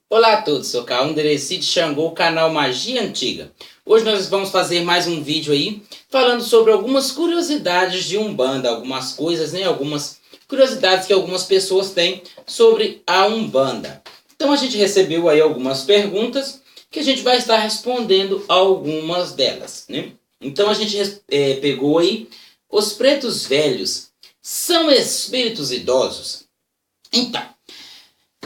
Olá a todos, sou Kaunderecid Xangô, canal Magia Antiga. Hoje nós vamos fazer mais um vídeo aí, falando sobre algumas curiosidades de Umbanda, algumas coisas, né, algumas curiosidades que algumas pessoas têm sobre a Umbanda. Então a gente recebeu aí algumas perguntas que a gente vai estar respondendo a algumas delas, né? Então a gente pegou aí, os pretos velhos são espíritos idosos? Então,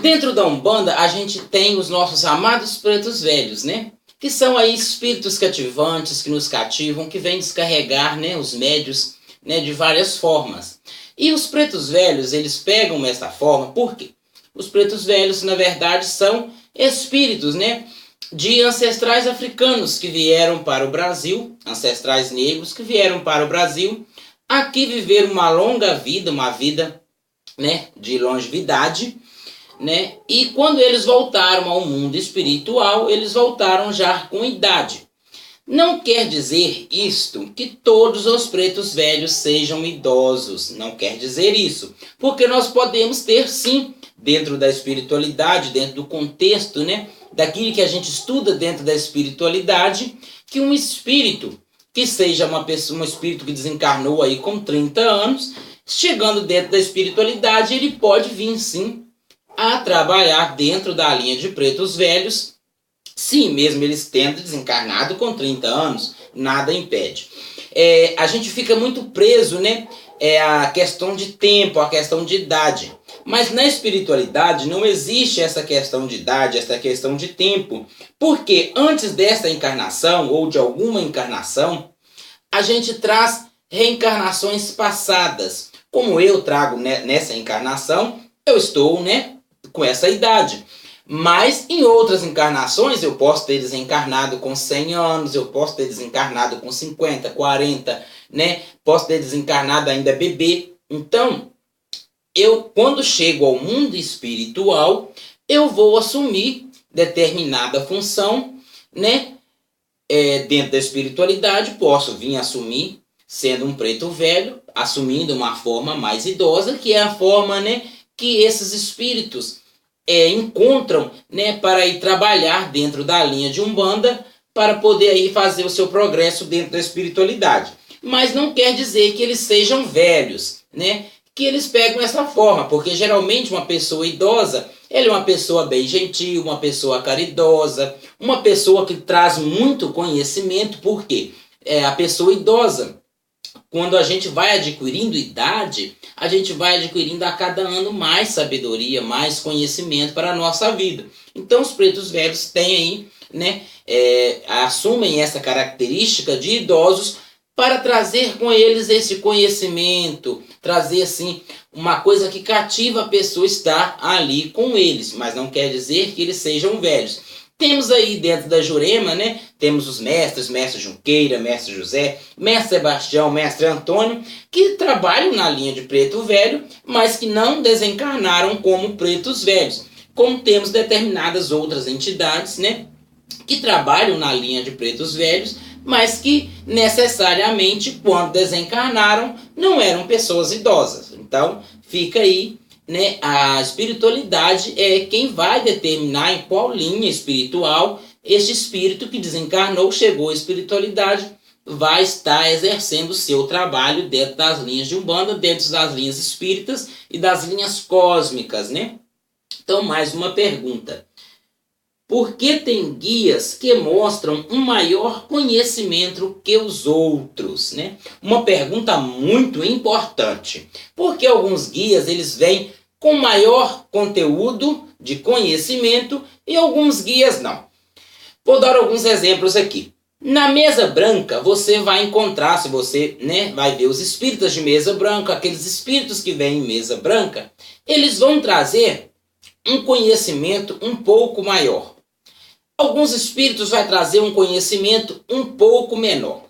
dentro da Umbanda, a gente tem os nossos amados pretos velhos, né? Que são aí espíritos cativantes, que nos cativam, que vêm descarregar, né, os médios, né, de várias formas. E os pretos velhos, eles pegam essa forma, por quê? Os pretos velhos, na verdade, são espíritos, né, de ancestrais africanos que vieram para o Brasil, ancestrais negros que vieram para o Brasil, aqui viveram uma longa vida, uma vida, né, de longevidade, né? E quando eles voltaram ao mundo espiritual, eles voltaram já com idade. Não quer dizer isto que todos os pretos velhos sejam idosos, não quer dizer isso, porque nós podemos ter sim, dentro da espiritualidade, dentro do contexto, né, daquilo que a gente estuda dentro da espiritualidade, que um espírito que seja uma pessoa, um espírito que desencarnou aí com 30 anos, chegando dentro da espiritualidade, ele pode vir sim a trabalhar dentro da linha de pretos velhos, sim, mesmo eles tendo desencarnado com 30 anos, nada impede. A gente fica muito preso, né, a questão de tempo, a questão de idade. Mas na espiritualidade não existe essa questão de idade, essa questão de tempo, porque antes dessa encarnação ou de alguma encarnação, a gente traz reencarnações passadas. Como eu trago, né, nessa encarnação, eu estou, né, com essa idade. Mas em outras encarnações eu posso ter desencarnado com 100 anos, eu posso ter desencarnado com 50, 40, né? Posso ter desencarnado ainda bebê. Então, eu quando chego ao mundo espiritual, eu vou assumir determinada função, né? Dentro da espiritualidade, posso vir assumir, sendo um preto velho, assumindo uma forma mais idosa, que é a forma, né, que esses espíritos encontram, né, para ir trabalhar dentro da linha de Umbanda, para poder aí fazer o seu progresso dentro da espiritualidade. Mas não quer dizer que eles sejam velhos, né, que eles pegam essa forma, porque geralmente uma pessoa idosa, ela é uma pessoa bem gentil, uma pessoa caridosa, uma pessoa que traz muito conhecimento, porque a pessoa idosa, quando a gente vai adquirindo idade, a gente vai adquirindo a cada ano mais sabedoria, mais conhecimento para a nossa vida. Então os pretos velhos têm aí, né, assumem essa característica de idosos para trazer com eles esse conhecimento, trazer assim uma coisa que cativa a pessoa estar ali com eles, mas não quer dizer que eles sejam velhos. Temos aí dentro da Jurema, né? Temos os mestres, mestre Junqueira, mestre José, mestre Sebastião, mestre Antônio, que trabalham na linha de preto velho, mas que não desencarnaram como pretos velhos. Como temos determinadas outras entidades, né, que trabalham na linha de pretos velhos, mas que necessariamente, quando desencarnaram, não eram pessoas idosas. Então, fica aí, né, a espiritualidade é quem vai determinar em qual linha espiritual este espírito que desencarnou, chegou à espiritualidade, vai estar exercendo o seu trabalho dentro das linhas de Umbanda, dentro das linhas espíritas e das linhas cósmicas, né? Então, mais uma pergunta. Por que tem guias que mostram um maior conhecimento que os outros, né? Uma pergunta muito importante. Porque alguns guias eles vêm com maior conteúdo de conhecimento e alguns guias não. Vou dar alguns exemplos aqui. Na mesa branca você vai encontrar, se você, né, vai ver os espíritas de mesa branca, aqueles espíritos que vêm em mesa branca, eles vão trazer um conhecimento um pouco maior. Alguns espíritos vai trazer um conhecimento um pouco menor.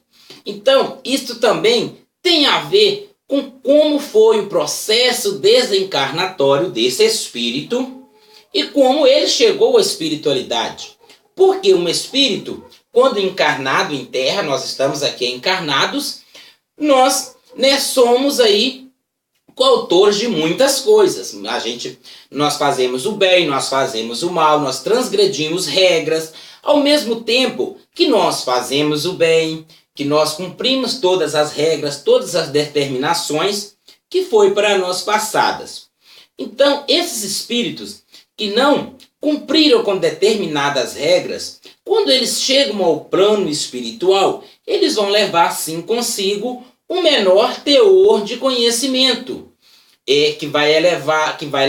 Então, isto também tem a ver com como foi o processo desencarnatório desse espírito e como ele chegou à espiritualidade. Porque um espírito, quando encarnado em terra, nós estamos aqui encarnados, nós, né, somos aí coautores de muitas coisas. Nós fazemos o bem, nós fazemos o mal, nós transgredimos regras, ao mesmo tempo que nós fazemos o bem, que nós cumprimos todas as regras, todas as determinações que foi para nós passadas. Então, esses espíritos que não cumpriram com determinadas regras, quando eles chegam ao plano espiritual, eles vão levar sim consigo um menor teor de conhecimento, que vai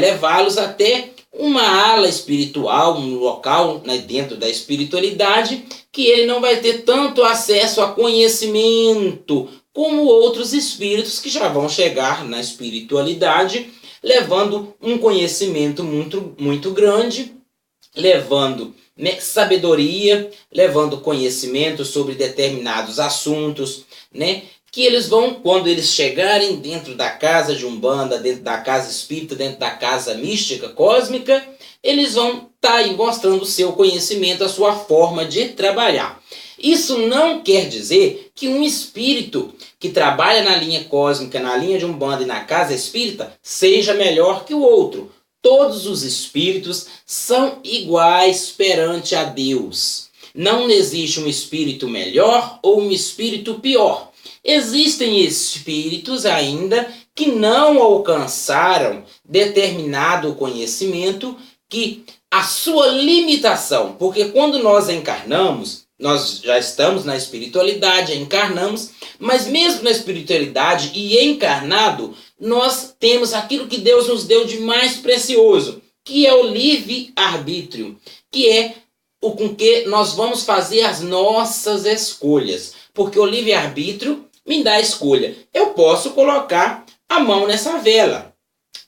levá-los até uma ala espiritual, um local, né, dentro da espiritualidade, que ele não vai ter tanto acesso a conhecimento como outros espíritos que já vão chegar na espiritualidade, levando um conhecimento muito, muito grande, levando, né, sabedoria, levando conhecimento sobre determinados assuntos, né? Que eles vão, quando eles chegarem dentro da casa de Umbanda, dentro da casa espírita, dentro da casa mística, cósmica, eles vão estar aí mostrando o seu conhecimento, a sua forma de trabalhar. Isso não quer dizer que um espírito que trabalha na linha cósmica, na linha de Umbanda e na casa espírita, seja melhor que o outro. Todos os espíritos são iguais perante a Deus. Não existe um espírito melhor ou um espírito pior. Existem espíritos ainda que não alcançaram determinado conhecimento, que a sua limitação, porque quando nós encarnamos, nós já estamos na espiritualidade, encarnamos, mas mesmo na espiritualidade e encarnado, nós temos aquilo que Deus nos deu de mais precioso, que é o livre-arbítrio, que é o com que nós vamos fazer as nossas escolhas, porque o livre-arbítrio me dá a escolha. Eu posso colocar a mão nessa vela,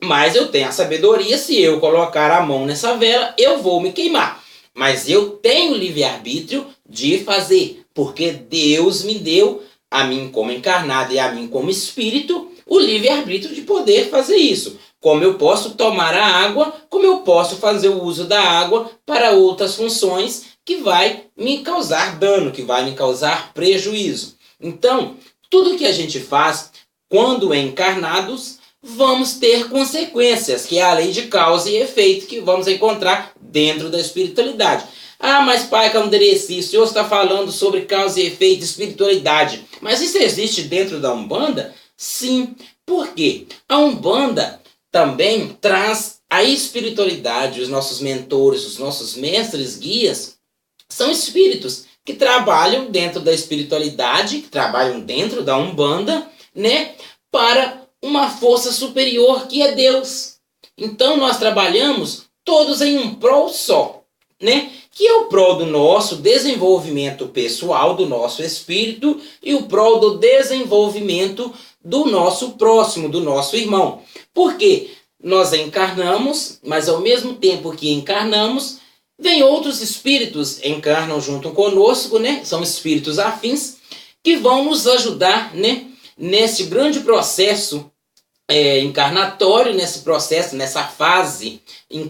mas eu tenho a sabedoria, se eu colocar a mão nessa vela, eu vou me queimar. Mas eu tenho livre-arbítrio de fazer, porque Deus me deu, a mim como encarnado e a mim como espírito, o livre-arbítrio de poder fazer isso. Como eu posso tomar a água, como eu posso fazer o uso da água para outras funções que vai me causar dano, que vai me causar prejuízo. Então, tudo que a gente faz quando encarnados, vamos ter consequências, que é a lei de causa e efeito que vamos encontrar dentro da espiritualidade. Ah, mas pai Candereci, o senhor está falando sobre causa e efeito, espiritualidade. Mas isso existe dentro da Umbanda? Sim. Por quê? A Umbanda também traz a espiritualidade, os nossos mentores, os nossos mestres, guias, são espíritos que trabalham dentro da espiritualidade, que trabalham dentro da Umbanda, né, para uma força superior que é Deus. Então nós trabalhamos todos em um prol só, né, que é o prol do nosso desenvolvimento pessoal, do nosso espírito, e o prol do desenvolvimento do nosso próximo, do nosso irmão. Porque nós encarnamos, mas ao mesmo tempo que encarnamos, vem outros espíritos, encarnam junto conosco, né? São espíritos afins, que vão nos ajudar, né, nesse grande processo encarnatório, nesse processo, nessa fase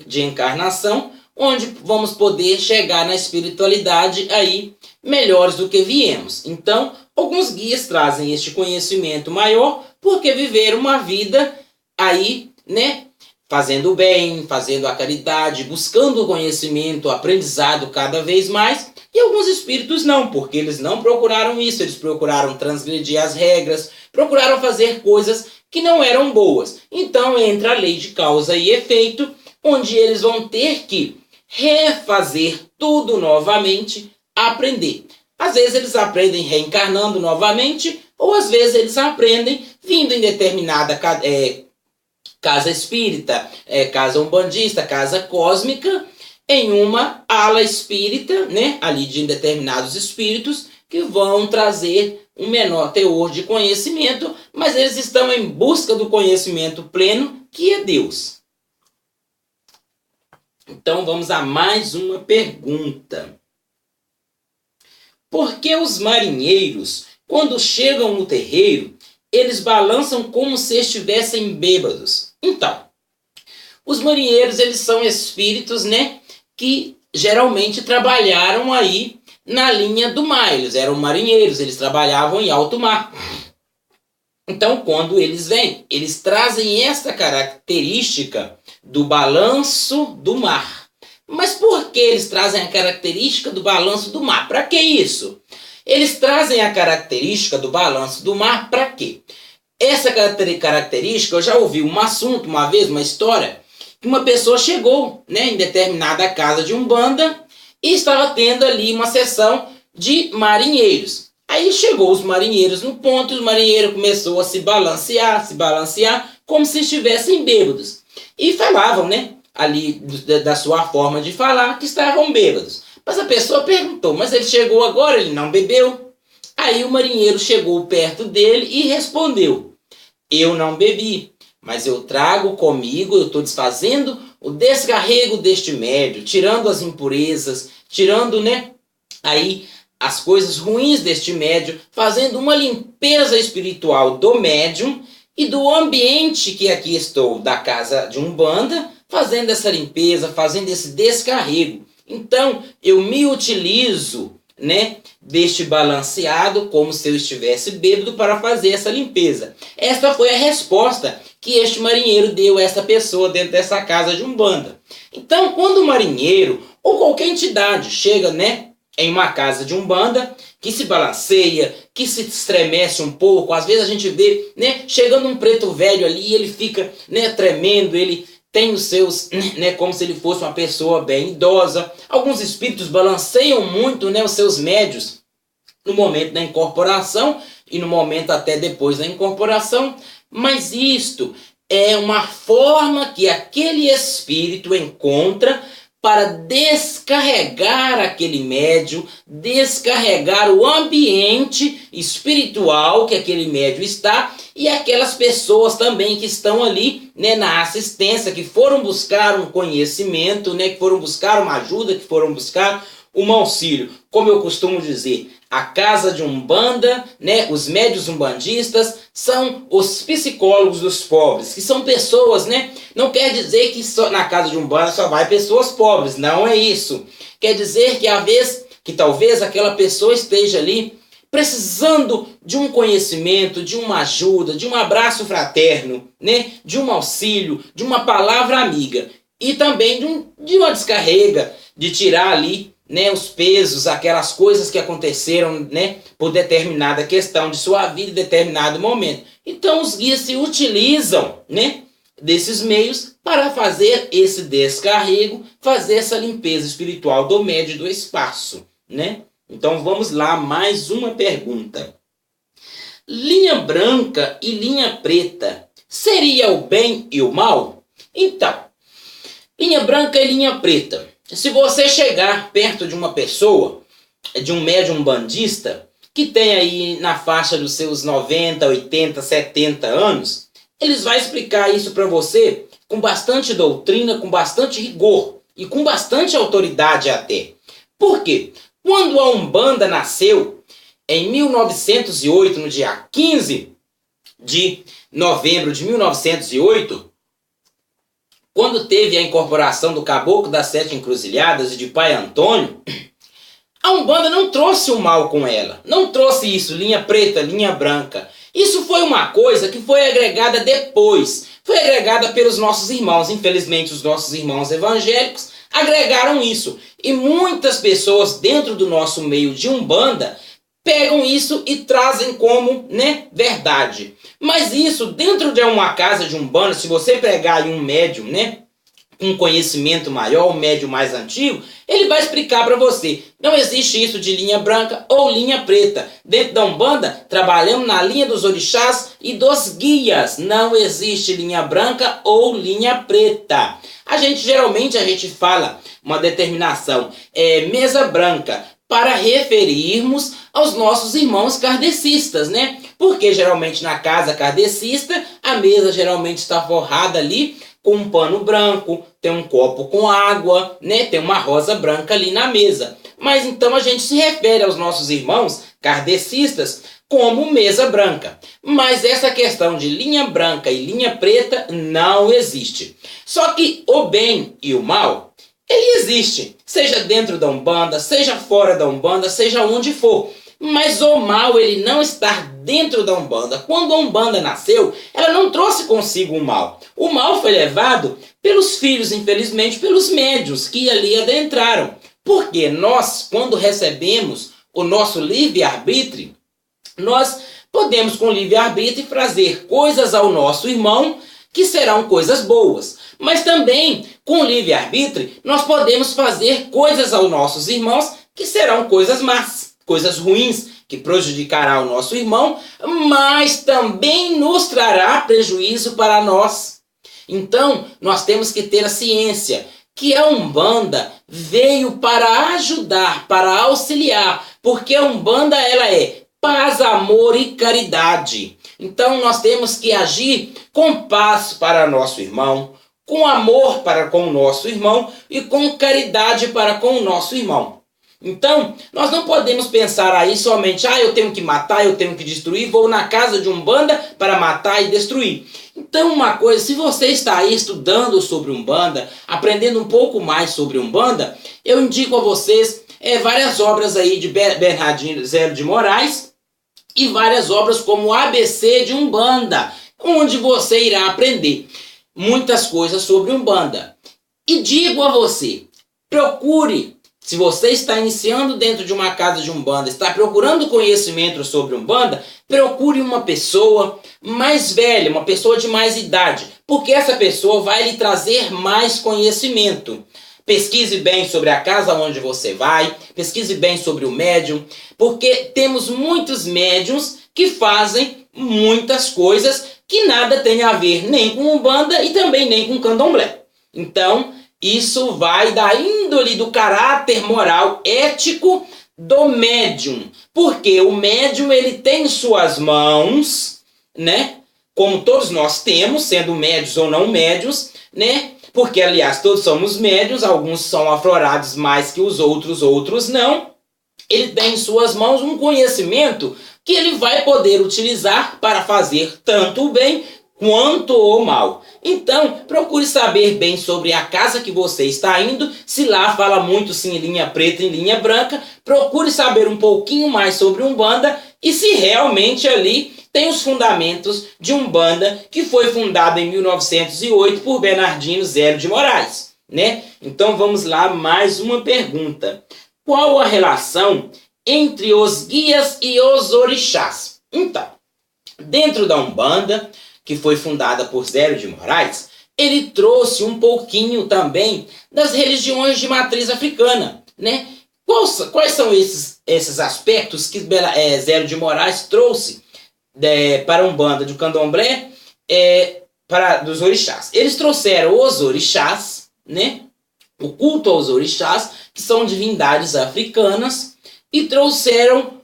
de encarnação, onde vamos poder chegar na espiritualidade aí melhores do que viemos. Então, alguns guias trazem este conhecimento maior, porque viveram uma vida aí, né, fazendo o bem, fazendo a caridade, buscando o conhecimento, o aprendizado cada vez mais. E alguns espíritos não, porque eles não procuraram isso, eles procuraram transgredir as regras, procuraram fazer coisas que não eram boas. Então entra a lei de causa e efeito, onde eles vão ter que refazer tudo novamente, aprender. Às vezes eles aprendem reencarnando novamente, ou às vezes eles aprendem vindo em determinada casa espírita, casa umbandista, casa cósmica, em uma ala espírita, né, ali de determinados espíritos, que vão trazer um menor teor de conhecimento, mas eles estão em busca do conhecimento pleno, que é Deus. Então vamos a mais uma pergunta. Por que os marinheiros, quando chegam no terreiro, eles balançam como se estivessem bêbados? Então, os marinheiros, eles são espíritos, né, que geralmente trabalharam aí na linha do mar. Eles eram marinheiros, eles trabalhavam em alto mar. Então, quando eles vêm, eles trazem esta característica do balanço do mar. Mas por que eles trazem a característica do balanço do mar? Para que isso? Eles trazem a característica do balanço do mar para quê? Essa característica, eu já ouvi um assunto, uma vez, uma história, que uma pessoa chegou, né, em determinada casa de umbanda e estava tendo ali uma sessão de marinheiros. Aí chegou os marinheiros no ponto e o marinheiro começou a se balancear, como se estivessem bêbados. E falavam, né, ali da sua forma de falar, que estavam bêbados. Mas a pessoa perguntou, mas ele chegou agora, ele não bebeu? Aí o marinheiro chegou perto dele e respondeu, eu não bebi, mas eu trago comigo, eu estou desfazendo o descarrego deste médio, tirando as impurezas, tirando, né, aí as coisas ruins deste médium, fazendo uma limpeza espiritual do médium e do ambiente que aqui estou, da casa de umbanda, fazendo essa limpeza, fazendo esse descarrego. Então, eu me utilizo, né, deste balanceado, como se eu estivesse bêbado, para fazer essa limpeza. Esta foi a resposta que este marinheiro deu a essa pessoa dentro dessa casa de umbanda. Então, quando o marinheiro ou qualquer entidade chega, né, em uma casa de umbanda, que se balanceia, que se estremece um pouco, às vezes a gente vê, né, chegando um preto velho ali, ele fica, né, tremendo, ele tem os seus, né, como se ele fosse uma pessoa bem idosa. Alguns espíritos balanceiam muito, né, os seus médios no momento da incorporação e no momento até depois da incorporação, mas isto é uma forma que aquele espírito encontra para descarregar aquele médium, descarregar o ambiente espiritual que aquele médium está e aquelas pessoas também que estão ali, né, na assistência, que foram buscar um conhecimento, né, que foram buscar uma ajuda, que foram buscar um auxílio. Como eu costumo dizer, a casa de umbanda, né, os médiuns umbandistas são os psicólogos dos pobres, que são pessoas, né, não quer dizer que só na casa de umbanda só vai pessoas pobres, não é isso. Quer dizer que talvez aquela pessoa esteja ali precisando de um conhecimento, de uma ajuda, de um abraço fraterno, né, de um auxílio, de uma palavra amiga e também de uma descarrega, de tirar ali, né, os pesos, aquelas coisas que aconteceram, né, por determinada questão de sua vida em determinado momento. Então os guias se utilizam, né, desses meios para fazer esse descarrego, fazer essa limpeza espiritual do médio do espaço, né? Então vamos lá, mais uma pergunta. Linha branca e linha preta seria o bem e o mal? Então, linha branca e linha preta. Se você chegar perto de uma pessoa, de um médium umbandista, que tem aí na faixa dos seus 90, 80, 70 anos, eles vão explicar isso para você com bastante doutrina, com bastante rigor e com bastante autoridade até. Por quê? Quando a Umbanda nasceu, em 1908, no dia 15 de novembro de 1908, quando teve a incorporação do Caboclo das Sete Encruzilhadas e de Pai Antônio, a Umbanda não trouxe o mal com ela. Não trouxe isso, linha preta, linha branca. Isso foi uma coisa que foi agregada depois. Foi agregada pelos nossos irmãos. Infelizmente, os nossos irmãos evangélicos agregaram isso. E muitas pessoas dentro do nosso meio de Umbanda pegam isso e trazem como, né, verdade. Mas isso, dentro de uma casa de Umbanda, se você pegar um médium, né, um conhecimento maior, um médium mais antigo, ele vai explicar para você. Não existe isso de linha branca ou linha preta. Dentro da Umbanda, trabalhamos na linha dos orixás e dos guias. Não existe linha branca ou linha preta. Geralmente a gente fala uma determinação, mesa branca, para referirmos aos nossos irmãos kardecistas, né? Porque geralmente na casa kardecista, a mesa geralmente está forrada ali com um pano branco, tem um copo com água, né? Tem uma rosa branca ali na mesa. Mas então a gente se refere aos nossos irmãos kardecistas como mesa branca. Mas essa questão de linha branca e linha preta não existe. Só que o bem e o mal, ele existe, seja dentro da Umbanda, seja fora da Umbanda, seja onde for. Mas o mal, ele não está dentro da Umbanda. Quando a Umbanda nasceu, ela não trouxe consigo o mal. O mal foi levado pelos filhos, infelizmente, pelos médiuns que ali adentraram. Porque nós, quando recebemos o nosso livre-arbítrio, nós podemos, com livre-arbítrio, trazer coisas ao nosso irmão que serão coisas boas. Mas também, com livre-arbítrio, nós podemos fazer coisas aos nossos irmãos que serão coisas más, coisas ruins, que prejudicará o nosso irmão, mas também nos trará prejuízo para nós. Então, nós temos que ter a ciência que a Umbanda veio para ajudar, para auxiliar, porque a Umbanda ela é paz, amor e caridade. Então, nós temos que agir com paz para nosso irmão, com amor para com o nosso irmão e com caridade para com o nosso irmão. Então, nós não podemos pensar aí somente, eu tenho que matar, eu tenho que destruir, vou na casa de Umbanda para matar e destruir. Então, uma coisa, se você está aí estudando sobre Umbanda, aprendendo um pouco mais sobre Umbanda, eu indico a vocês várias obras aí de Bernardino Zélio de Moraes e várias obras como o ABC de Umbanda, onde você irá aprender muitas coisas sobre Umbanda. E digo a você, procure. Se você está iniciando dentro de uma casa de Umbanda, está procurando conhecimento sobre Umbanda, procure uma pessoa mais velha, uma pessoa de mais idade, porque essa pessoa vai lhe trazer mais conhecimento. Pesquise bem sobre a casa onde você vai, pesquise bem sobre o médium, porque temos muitos médiums que fazem muitas coisas que nada tem a ver nem com Umbanda e também nem com Candomblé. Então, isso vai da índole do caráter moral ético do médium. Porque o médium ele tem em suas mãos, né? Como todos nós temos, sendo médios ou não médios, né? Porque, aliás, todos somos médios, alguns são aflorados mais que os outros não. Ele tem em suas mãos um conhecimento que ele vai poder utilizar para fazer tanto o bem quanto o mal. Então, procure saber bem sobre a casa que você está indo. Se lá fala muito sim, em linha preta e em linha branca, procure saber um pouquinho mais sobre Umbanda e se realmente ali tem os fundamentos de Umbanda, que foi fundada em 1908 por Bernardino Zélio de Moraes, né? Então vamos lá, mais uma pergunta. Qual a relação entre os guias e os orixás? Então, dentro da Umbanda, que foi fundada por Zélio de Moraes, ele trouxe um pouquinho também das religiões de matriz africana, né? Quais são esses aspectos que Zélio de Moraes trouxe para a Umbanda do Candomblé, dos orixás? Eles trouxeram os orixás, né? O culto aos orixás, que são divindades africanas, e trouxeram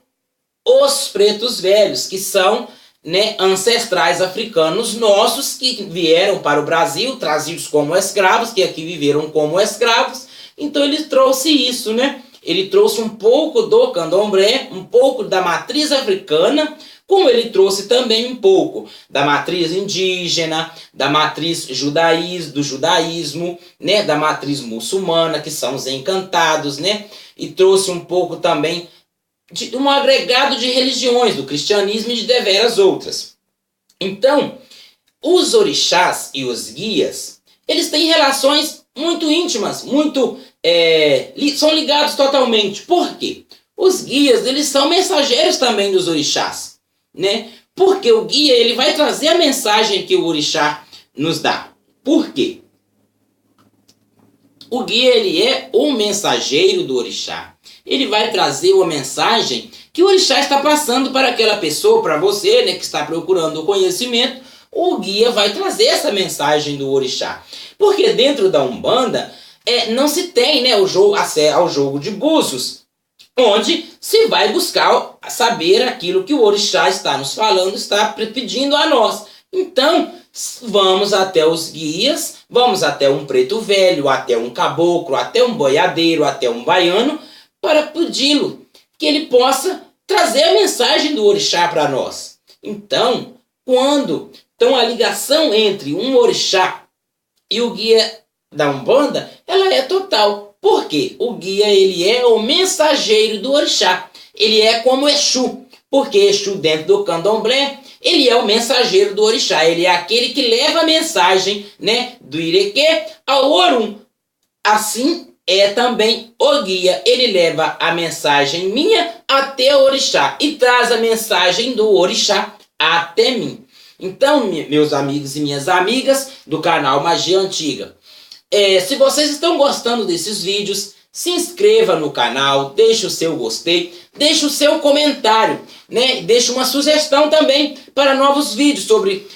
os pretos velhos, que são, né, ancestrais africanos nossos que vieram para o Brasil, trazidos como escravos, que aqui viveram como escravos. Então ele trouxe isso, né? Ele trouxe um pouco do candomblé, um pouco da matriz africana, como ele trouxe também um pouco da matriz indígena, da matriz do judaísmo, né, da matriz muçulmana, que são os encantados, né? E trouxe um pouco também de um agregado de religiões, do cristianismo e de deveras outras. Então, os orixás e os guias, eles têm relações muito íntimas, são ligados totalmente. Por quê? Os guias, eles são mensageiros também dos orixás, né? Porque o guia, ele vai trazer a mensagem que o orixá nos dá. Por quê? O guia, ele é o mensageiro do orixá. Ele vai trazer uma mensagem que o orixá está passando para aquela pessoa, para você, né, que está procurando o conhecimento. O guia vai trazer essa mensagem do orixá. Porque dentro da Umbanda não se tem, né, ao jogo de búzios, onde se vai buscar saber aquilo que o orixá está nos falando, está pedindo a nós. Então, vamos até os guias, vamos até um preto velho, até um caboclo, até um boiadeiro, até um baiano, para pedi-lo que ele possa trazer a mensagem do orixá para nós. Então, a ligação entre um orixá e o guia da Umbanda, ela é total. Por quê? O guia, ele é o mensageiro do orixá. ele é como Exu, porque Exu dentro do candomblé, ele é o mensageiro do orixá, ele é aquele que leva a mensagem, né, do Irequê ao Orum. Assim é também o guia, ele leva a mensagem minha até o orixá e traz a mensagem do orixá até mim. Então, meus amigos e minhas amigas do canal Magia Antiga, se vocês estão gostando desses vídeos, se inscreva no canal, deixe o seu gostei, deixe o seu comentário, né? Deixe uma sugestão também para novos vídeos sobre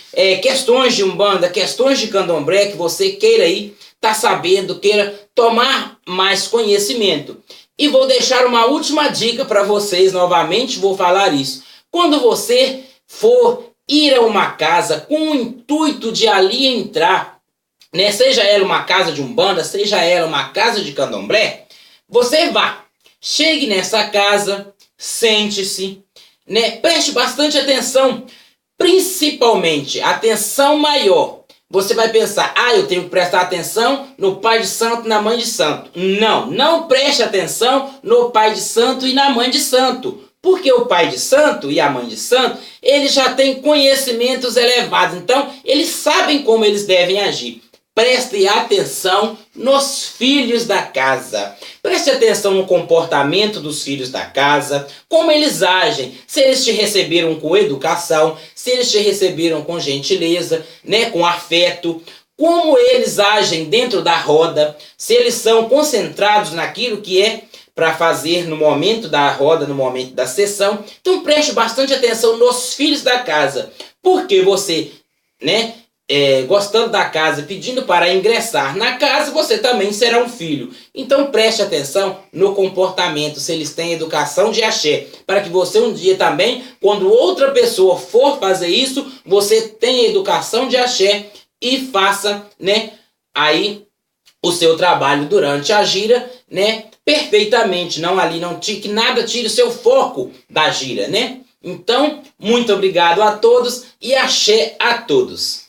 questões de Umbanda, questões de Candomblé que você queira aí tá sabendo, queira tomar mais conhecimento. E vou deixar uma última dica para vocês, novamente vou falar isso. Quando você for ir a uma casa com o intuito de ali entrar, né, seja ela uma casa de Umbanda, seja ela uma casa de Candomblé, você vá, chegue nessa casa, sente-se, né, preste bastante atenção, principalmente atenção maior. Você vai pensar, eu tenho que prestar atenção no pai de santo e na mãe de santo. Não, não preste atenção no pai de santo e na mãe de santo. Porque o pai de santo e a mãe de santo, eles já têm conhecimentos elevados. Então, eles sabem como eles devem agir. Preste atenção nos filhos da casa. Preste atenção no comportamento dos filhos da casa, como eles agem, se eles te receberam com educação, se eles te receberam com gentileza, né, com afeto, como eles agem dentro da roda, se eles são concentrados naquilo que é para fazer no momento da roda, no momento da sessão. Então preste bastante atenção nos filhos da casa, porque você, né, gostando da casa, pedindo para ingressar na casa, você também será um filho. Então preste atenção no comportamento, se eles têm educação de axé, para que você um dia também, quando outra pessoa for fazer isso, você tenha educação de axé e faça, né, aí o seu trabalho durante a gira, né, perfeitamente, que nada tire o seu foco da gira, né? Então, muito obrigado a todos e axé a todos.